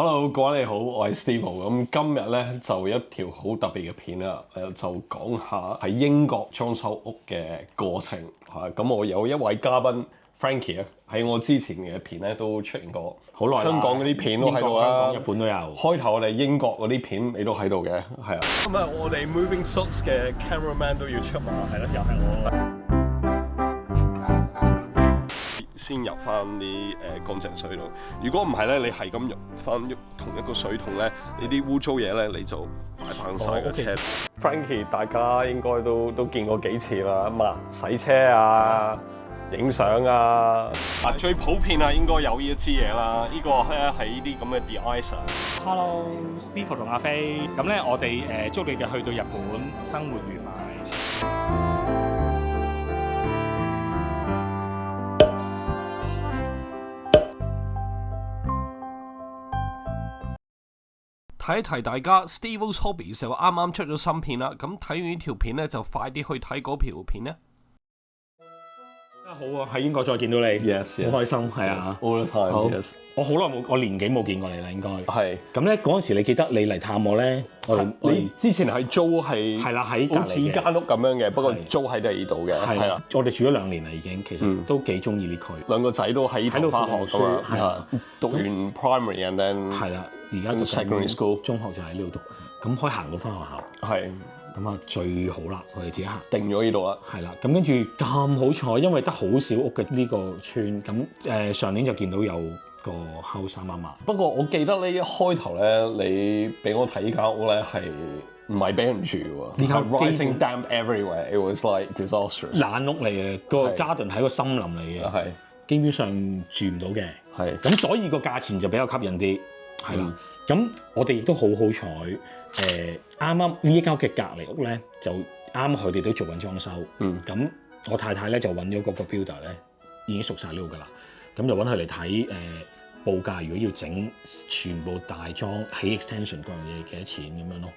Hello， 各位你好，我係 Steve。咁今日咧就一條好特別嘅片啦，就講下喺英國裝修屋嘅過程嚇。咁我有一位嘉賓 Frankie 啊，喺我之前嘅片咧都出現過，好耐啦。香港嗰啲片都喺度啦，香港、日本都有。開頭我哋英國嗰啲片你都喺度嘅，係啊。咁啊，我哋 Moving Socks 嘅 cameraman 都要出馬，係啦，又係我。先入翻啲乾淨水度。如果唔係咧，你係咁入翻同一個水桶咧，你啲污糟嘢咧你就擺翻晒個車。Frankie 大家應該都見過幾次啦，洗車啊、影相啊。最普遍啊應該有呢一支嘢啦，呢個咧係呢啲咁嘅 de-icer。Hello，Steve 同阿飛。咁咧我哋祝你哋去到日本生活愉快。提一提大家 Steve's Hobbies 就啱啱出咗新片啦，咁睇完呢條片咧就快啲去睇嗰條片咧。大家好啊，喺英國再見到你，好開心，係啊 ，all the time。我好耐冇，我年幾冇見過你啦，應該。係。咁咧嗰陣時，你記得你嚟探我咧？你之前係租係啦，喺隔離嘅，好似間屋咁樣嘅，不過租喺第二度嘅。係啦，我哋住咗2年啦，已經，其實都幾中意呢區。兩個仔都喺呢度返學㗎嘛，係讀完 primary and then 係啦，而家讀 secondary school， 中學就喺呢度讀，咁可以行到返學校。係。咁啊最好啦，我哋自己行定咗呢度啦。係啦，咁跟住咁好彩，因為得好少屋嘅呢個村，咁上年就見到有個 house 啱啱。不過我記得呢一開頭咧，你俾我睇呢間屋咧係唔係俾人住喎？呢間 rising damp everywhere，it was like disastrous。爛屋嚟嘅，個 garden 係個森林嚟嘅，係基本上住唔到嘅。係咁，所以個價錢就比較吸引啲。係啦，咁我哋亦都好彩，啱啱呢一間嘅隔離屋咧，就啱佢哋都做緊裝修。咁我太太咧就揾咗嗰個 builder 咧，已經熟晒呢度噶啦，咁就揾佢嚟睇報價，如果要整全部大裝起 extension 嗰樣嘢幾多錢咁樣咯。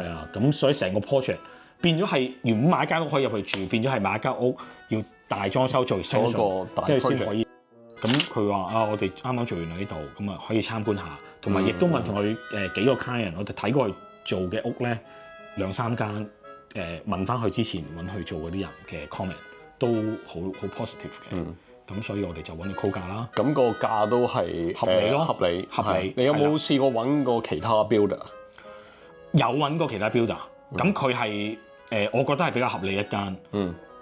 係啊，咁所以成個 project 變咗係原本買一間屋可以入去住，變咗係買一間屋要大裝修做 extension， 跟住先可以。咁佢話啊，我哋啱啱做完喺呢度，咁啊可以參觀下，同埋亦都問佢幾個 client，我哋睇過佢做嘅屋咧2-3間，問翻佢之前揾佢做嗰啲人嘅 comment 都好 positive 嘅，咁所以我哋就揾佢 call 價啦。咁個價都係合理咯，合理。你有冇試過揾過其他 builder？有揾過其他 builder，咁佢係我覺得係比較合理一間，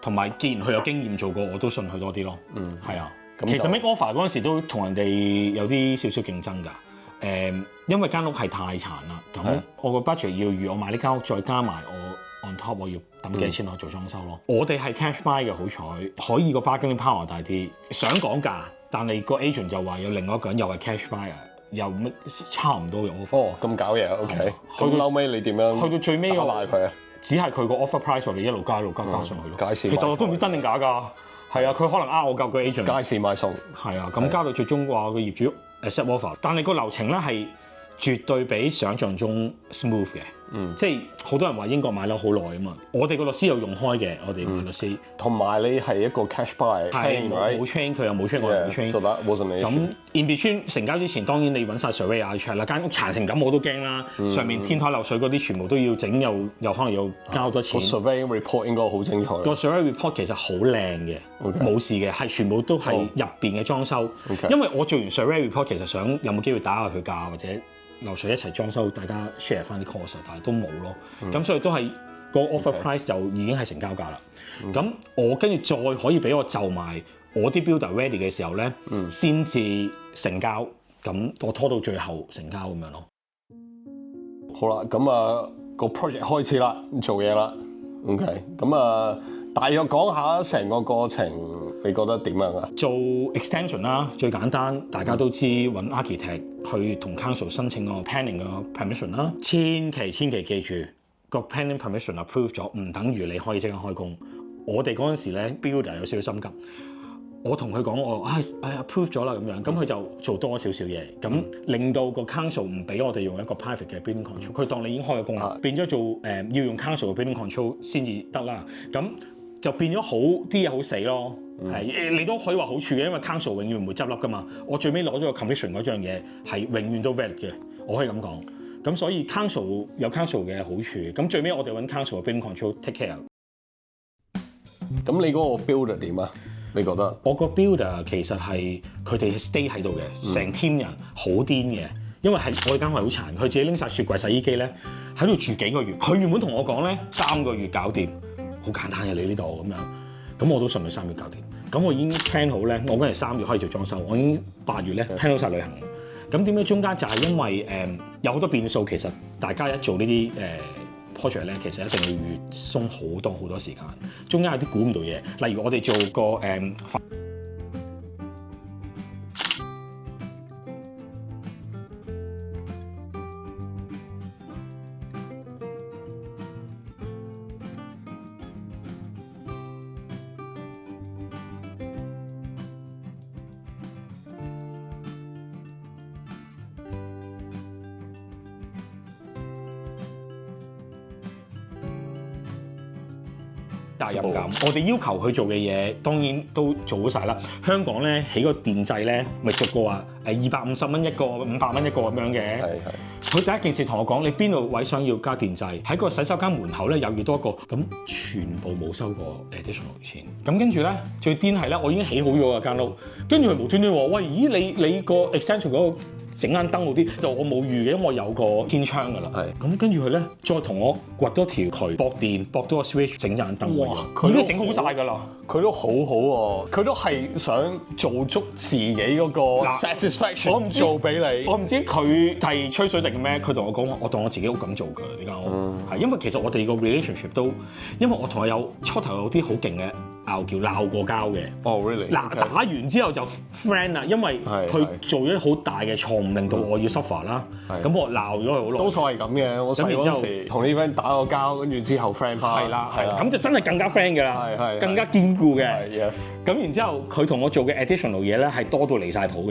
同埋既然佢有經驗做過，我都信佢多啲咯。係啊。其實 make offer 嗰陣時都同人哋有啲少少競爭㗎，因為間屋係太殘啦，咁我個 budget 要預我買呢間屋，再加埋我 on top 我要抌幾多錢落去做裝修咯。我哋係 cash buy 嘅，好彩可以個 bargaining power 大啲，想講價，但係個 agent 就話有另外一個人又係 cash buy 又乜差唔多嘅 offer。咁搞嘢 ，OK。去到後尾你點樣？去到最尾我賴佢啊！只係佢個 offer price 我哋一路加上去咯。其實我都唔知真定假㗎。係啊，佢可能我夠個 agent。街市買餸。係啊，咁加到最終話個業主 accept offer，但係個流程咧係絕對比想像中 smooth 嘅。即係好多人話英國買樓好耐啊嘛，我哋個律師有用開嘅，我哋個律師。同埋你係一個 cash buy， 係冇 train 佢又冇 train 我又冇 train。咁 in between 成交之前，當然你揾晒 surveyor check 啦，間屋殘成咁我都驚啦，上面天台漏水嗰啲全部都要整，又可能要交好多錢。個 survey report 應該好精彩。個 survey report 其實好靚嘅，冇事嘅，係全部都係入邊嘅裝修。因為我做完 survey report 其實想有冇機會打下佢價或者流水一齊裝修，大家 share 翻啲 cost， 但係都冇咯。咁所以都係個 offer price 就已經係成交價啦。咁我跟住再可以俾我就埋我啲 builder ready 嘅時候咧，先至成交。咁我拖到最後成交咁樣咯。好啦，咁啊個 project 開始啦，做嘢啦。OK，咁大約講下成個過程，你覺得點樣啊？做 extension 啦，最簡單，大家都知揾 architect 去同 council 申請個 planning 嘅 permission 啦。千祈記住，個 planning permission approve 咗，唔等於你可以即刻開工。我哋嗰陣時咧 ，builder 有少少心急。我同佢講我approve 咗啦咁樣，咁佢就做多少少嘢，咁令到個 council 唔俾我哋用一個 private 嘅 building control，佢當你已經開咗工啦，變咗做要用 council 嘅 building control 先至得啦。咁就變咗好啲嘢好死咯。係你都可以話好處嘅，因為 Council 永遠唔會執笠噶嘛。我最尾攞咗個 commission 嗰樣嘢係永遠都 valid 嘅，我可以咁講。咁所以 Council 有 Council 嘅好處，咁最尾我哋揾 Council 嘅 building control take care。咁你嗰個 builder 點啊？你覺得？我個 builder 其實係佢哋 stay 喺度嘅，成 team 人好癲嘅。因為係我哋間屋係好殘，佢自己拎晒雪櫃、洗衣機咧喺度住幾個月。佢原本同我講咧3個月搞掂，好簡單嘅你呢度咁樣。咁我都信佢3月搞掂。咁我已經 plan 好咧，我嗰陣3月可以做裝修，我已經8月咧 plan 好晒旅行。咁點解中間就係因為有好多變數，其實大家一做呢啲project 咧，其實一定要預鬆好多時間。中間有啲估唔到嘢，例如我哋做個責任感，我哋要求佢做嘅嘢，當然都做好晒啦。香港咧起個電掣咧，咪逐個話250蚊一個，500蚊一個咁樣嘅。佢第一件事同我講：你邊度位想要加電掣？喺個洗手間門口咧又要多一個，咁全部冇收過 additional 錢。咁跟住咧最癲係咧，我已經起好咗間屋，跟住佢無端端話：喂，咦你個 extension 嗰個整間燈嗰啲，就我冇預嘅，因為我有個天窗㗎啦。咁跟住佢咧，再同我掘多條渠，駁電，駁多個 switch， 整間燈。哇！已經整好晒㗎啦。佢都好好喎，佢都係想做足自己嗰個 satisfaction。我唔知做俾你，我唔知佢係吹水定咩？佢同我講話，我當我自己屋咁做㗎呢間屋。係因為其實我哋個 relationship 都，因為我同佢有初頭有啲好勁嘅鬧過交嘅。哦 really？ 嗱，打完之後就 friend 啦，因為佢做咗好大嘅錯誤。令到我要 suffer 啦，咁我鬧咗佢好耐。多數係咁嘅，我細嗰陣時同啲 friend 打個交，跟住之後 friend 翻。係啦，咁就真係更加 friend 㗎啦，更加堅固嘅。Yes。咁然之後佢同我做嘅 additional 嘢咧係多到離晒譜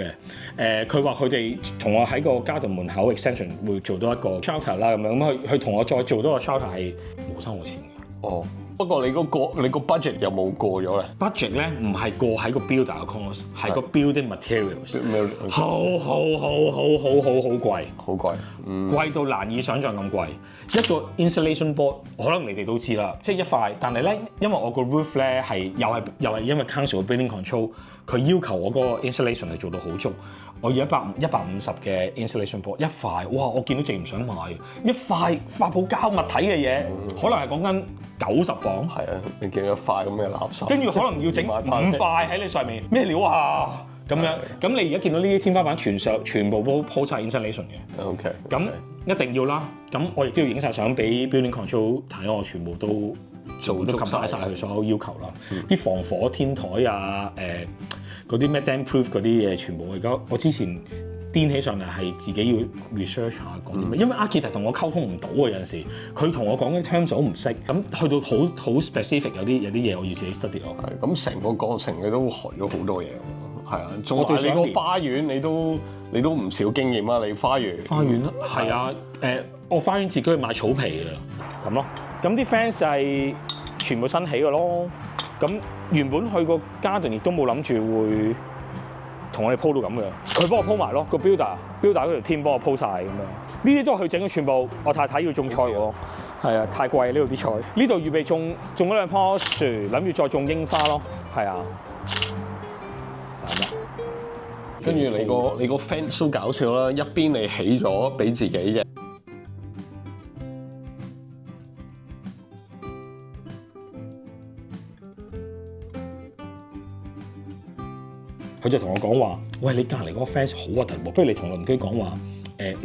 嘅。佢話佢哋同我喺個 garden 門口 extension 會做多一個 shelter 啦，咁樣咁佢同我再做多個 shelter 係冇收我錢嘅。哦。不過你個 budget 有冇過咗咧 ？budget 咧唔係過喺個 builder 嘅 cost， 係個 building materials， 好貴，好貴，貴到難以想像咁貴。一個 insulation board 可能你哋都知啦，即係一塊，但係咧因為我個 roof 咧係又係因為 council 嘅 building control， 佢要求我嗰個 insulation 係做到好足。我要150嘅 insulation board 一塊，哇！我見到淨唔想買，一塊發泡膠物體嘅嘢，可能係講緊90磅。係啊，你見到一塊咁嘅垃圾，跟住可能要整5塊喺你上面，咩料啊？咁樣，咁你而家見到呢啲天花板全部都鋪晒 insulation 嘅。OK。咁一定要啦。咁我亦都要影晒相俾 building control 睇，我全部都做都 cover 晒佢所有要求啦。啲防火天台啊，嗰啲咩 damp proof 嗰啲嘢，全部我之前癲起上嚟係自己要 research 下講啲咩，因為 architect 同我溝通唔到啊，有陣時佢同我講嘅 terms 我唔識，咁去到好 specific 有啲嘢我要自己 study 咯。係，咁成個過程你都學咗好多嘢喎。係啊，仲對你個花園你都唔少經驗啊，你花園啦，係啊，我花園自己去買草皮㗎，咁咯，咁啲 fence 係全部新起嘅咯。咁原本去個 garden 亦都冇諗住會同我哋鋪到咁嘅，佢幫我鋪埋咯，個 builder 嗰條 team 幫我鋪晒咁樣。呢啲都係佢整嘅全部。我太太要種菜喎，係啊，太貴呢度啲菜。呢度預備種咗2棵樹，諗住再種櫻花咯，係啊。跟住你個 fence 都搞笑啦，一邊你起咗俾自己嘅。佢就同我講話：喂，你隔離嗰個 fence 好核突喎，不如你同鄰居講話，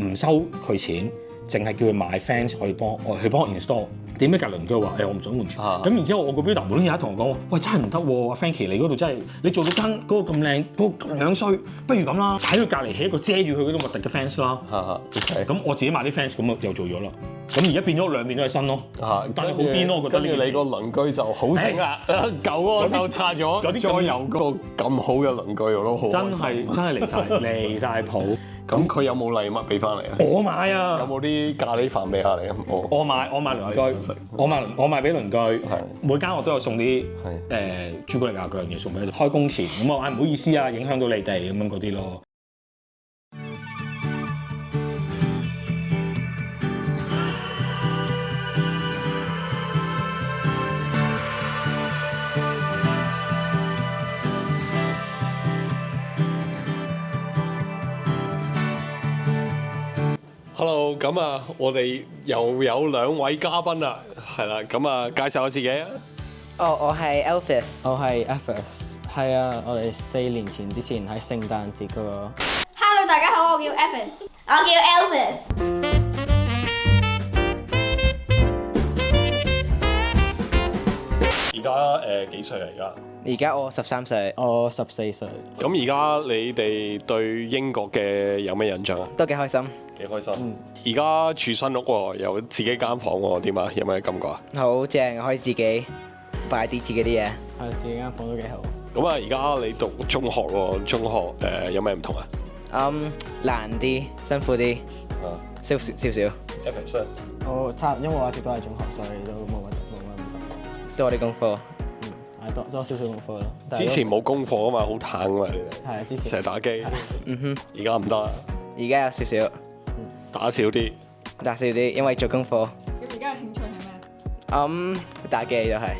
唔收佢錢，淨係叫佢買 fence，去幫我 install。點解隔鄰居話：我唔想換住。咁然之後我個 builder 無端端同我講：喂，真係唔得喎 ，Frankie 你嗰度真係你做到間嗰個咁靚，嗰個咁樣衰，不如咁啦，喺佢隔離起一個遮住佢嗰種核突嘅 fence 啦。咁我自己買啲 fence，咁又做咗啦。咁而家變咗兩邊都係新咯。但係好癲咯，我覺得呢。跟住你個鄰居就好醒啦，舊嗰個就拆咗，再有個咁好嘅鄰居我都好。真係離晒譜。咁佢有冇禮物俾翻你啊？我買啊！有冇啲咖喱飯俾下你啊？我買鄰居，我買俾鄰居。每間我都有送啲朱古力啊嗰樣嘢送俾佢哋。開工前咁我唔好意思啊，影響到你哋咁樣嗰啲咯。Hello， 咁啊，我哋又有2位嘉賓啦，係啦，咁啊，介紹下自己啊。我係 Elvis，我係 Elvis， 係啊，我哋4年前之前喺聖誕節嗰個。Hello， 大家好，我叫 Elvis， 我叫 Elvis。而家幾歲啊？而家我13歲，我14歲。咁而家你哋對英國嘅有咩印象啊？都幾開心。幾開心。而家住新屋喎，有自己間房喎，點啊？有咩感覺啊？好正，可以自己擺啲自己啲嘢。係自己間房都幾好。咁啊，而家你讀中學喎，中學有咩唔同啊？難啲，辛苦啲，少少。我因為我一直都係中學，所以都冇乜唔同。都係啲功課。係多少功課咯。之前冇功課啊嘛，好淡啊嘛，你哋。係之前。成日打機。而家唔得啦。而家有少少。打少啲，因為做功課。咁而家嘅興趣係咩？打機都係。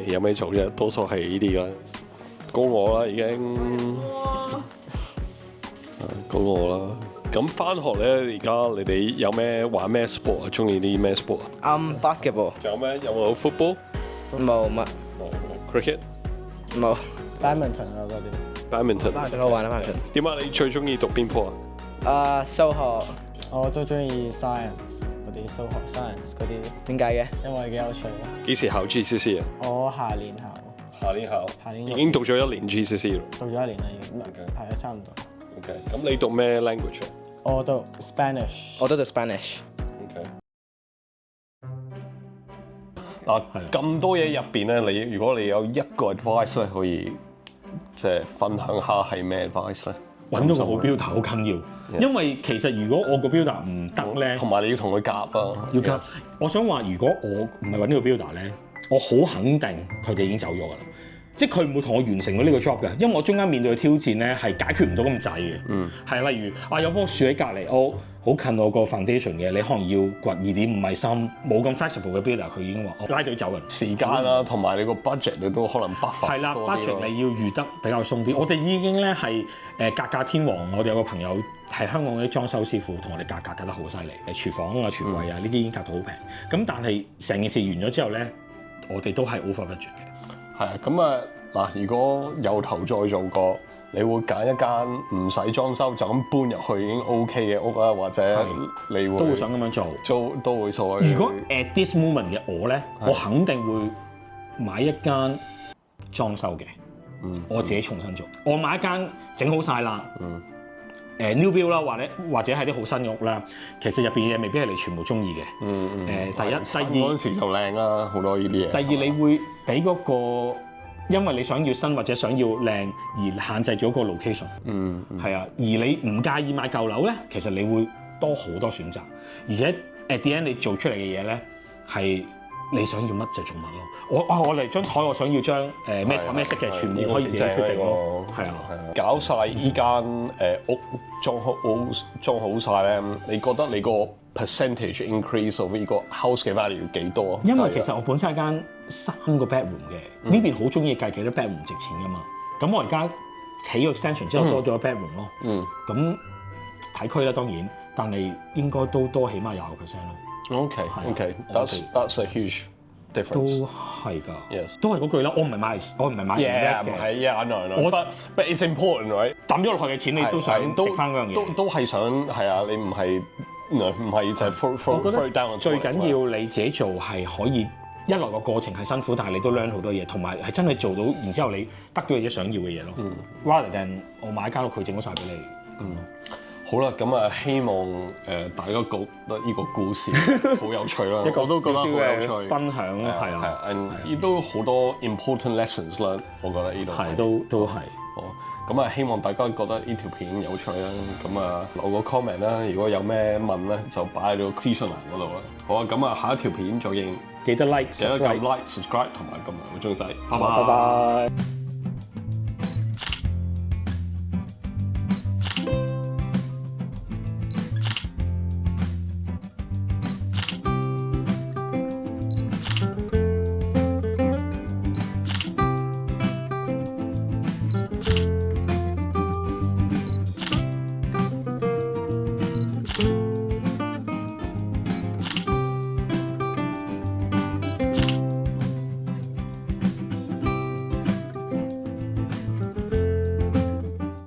有咩做啫？多數係呢啲啦，高我啦已經。高我啦。咁翻學咧，而家你哋有咩玩咩 sport 啊？中意啲咩 sport 啊？Basketball。仲有咩？有冇 football？冇乜。Cricket？冇。Badminton 啊嗰啲。Badminton 好玩啊 badminton。點啊？你最中意讀邊科啊？數學。我都中意 science 嗰啲數學 science 嗰啲。點解嘅？因為幾有趣咯。幾時考 GCSE 啊？我下年考。下年已經讀咗1年 GCSE 咯。讀咗1年啦已經。係啊，差唔多。OK，咁你讀咩 language 啊？我讀 Spanish。我都讀 Spanish。OK。嗱，咁多嘢入邊咧，如果你有一個 advice 咧，可以即係分享下係咩 advice 咧？揾到個好標題好緊要，因為其實如果我個標題唔得咧，同埋你要同佢夾啊，要夾。我想話，如果我唔係揾呢個標題咧，我好肯定佢哋已經走咗㗎啦。即係佢唔會同我完成到呢個 job 嘅，因為我中間面對嘅挑戰咧係解決唔到咁滯嘅。係例如有棵樹喺隔離，我好近我個 foundation 嘅，你可能要掘2.5米深，冇咁 flexible 嘅 builder，佢已經話我拉隊走人。時間啦，同埋你個 budget 你都可能不乏。係啦 ，budget 你要預得比較鬆啲。我哋已經咧係價格天王，我哋有個朋友係香港嗰啲裝修師傅，同我哋價格得好犀利。廚房啊、廚櫃啊呢啲已經價到好平。咁但係成件事完咗之後咧，我哋都係 over budget 嘅。係啊，咁啊嗱，如果由頭再做過，你會揀一間唔使裝修就咁搬入去已經 OK 嘅屋啊，或者你會都會想咁樣做，都會所謂。如果 at this moment 嘅我咧，我肯定會買一間裝修嘅，我自己重新做。我買一間整好晒啦，new build 啦，或者係啲好新嘅屋啦，其實入邊嘢未必係你全部中意嘅。第一，第二嗰陣時就靚啦，好多呢啲嘢。第二，你會俾嗰個，因為你想要新或者想要靚而限制咗個 location。係啊，而你唔介意買舊樓咧，其實你會多好多選擇，而且 at the end 你做出嚟嘅嘢咧係你想要乜就做乜咯。我嚟張台，我想要張咩台咩色嘅，全部可以自己決定咯。係啊，搞晒依間屋裝好晒咧，你覺得你個 percentage increase of 呢個 house 嘅 value 要幾多啊？因為其實我本身係間3個 bedroom 嘅，呢邊好中意計幾多 bedroom 值錢噶嘛。咁我而家起個 extension 之後多咗個 bedroom 咯。咁睇區啦當然，但係應該都多起碼20%咯。OK，that's a huge difference。都係㗎。Yes。都係嗰句啦，我唔係買 invest 嘅。係 I know。But it's important right？抌咗落去嘅錢你都想值翻嗰樣嘢。都係想係啊！你唔係就係 throw down。最緊要你自己做係可以一來個過程係辛苦，但係你都 learn 好多嘢，同埋係真係做到，然之後你得到你想要嘅嘢咯。Rather than 我買間屋佢整咗晒俾你。好啦，咁啊，希望大家覺得呢個故事好有趣啦，我都覺得好有趣。分享係啊，亦都好多 important lessons 啦，我覺得呢度係都係。好，咁啊，希望大家覺得呢條片有趣啦。咁啊，留個 comment 啦。如果有咩問咧，就擺喺個資訊欄嗰度啦。好啊，咁啊，下一條片再見。記得 like、subscribe 同埋撳埋個鐘仔。拜拜拜。